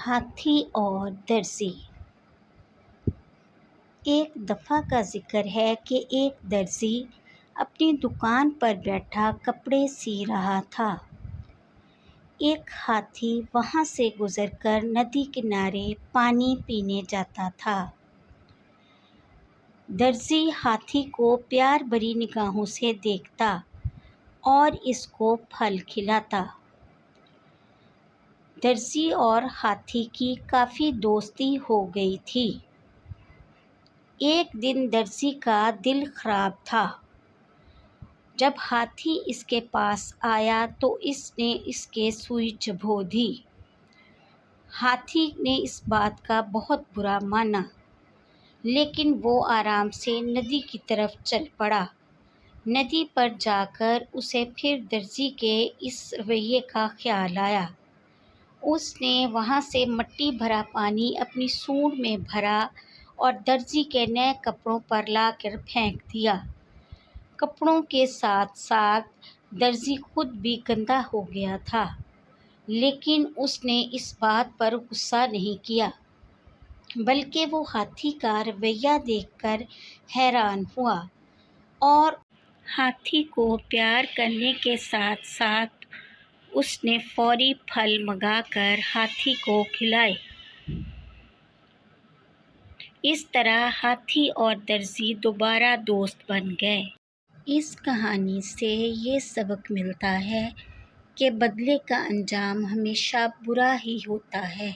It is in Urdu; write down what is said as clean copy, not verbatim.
ہاتھی اور درزی۔ ایک دفعہ کا ذکر ہے کہ ایک درزی اپنی دکان پر بیٹھا کپڑے سی رہا تھا۔ ایک ہاتھی وہاں سے گزر کر ندی کنارے پانی پینے جاتا تھا۔ درزی ہاتھی کو پیار بھری نگاہوں سے دیکھتا اور اس کو پھل کھلاتا۔ درزی اور ہاتھی کی کافی دوستی ہو گئی تھی۔ ایک دن درزی کا دل خراب تھا۔ جب ہاتھی اس کے پاس آیا تو اس نے اس کے سوئی چبھو دی۔ ہاتھی نے اس بات کا بہت برا مانا، لیکن وہ آرام سے ندی کی طرف چل پڑا۔ ندی پر جا کر اسے پھر درزی کے اس رویے کا خیال آیا۔ اس نے وہاں سے مٹی بھرا پانی اپنی سونڈ میں بھرا اور درزی کے نئے کپڑوں پر لا کر پھینک دیا۔ کپڑوں کے ساتھ ساتھ درزی خود بھی گندا ہو گیا تھا، لیکن اس نے اس بات پر غصہ نہیں کیا، بلکہ وہ ہاتھی کا رویہ دیکھ کر حیران ہوا اور ہاتھی کو پیار کرنے کے ساتھ ساتھ اس نے فوری پھل منگا کر ہاتھی کو کھلائے۔ اس طرح ہاتھی اور درزی دوبارہ دوست بن گئے۔ اس کہانی سے یہ سبق ملتا ہے کہ بدلے کا انجام ہمیشہ برا ہی ہوتا ہے۔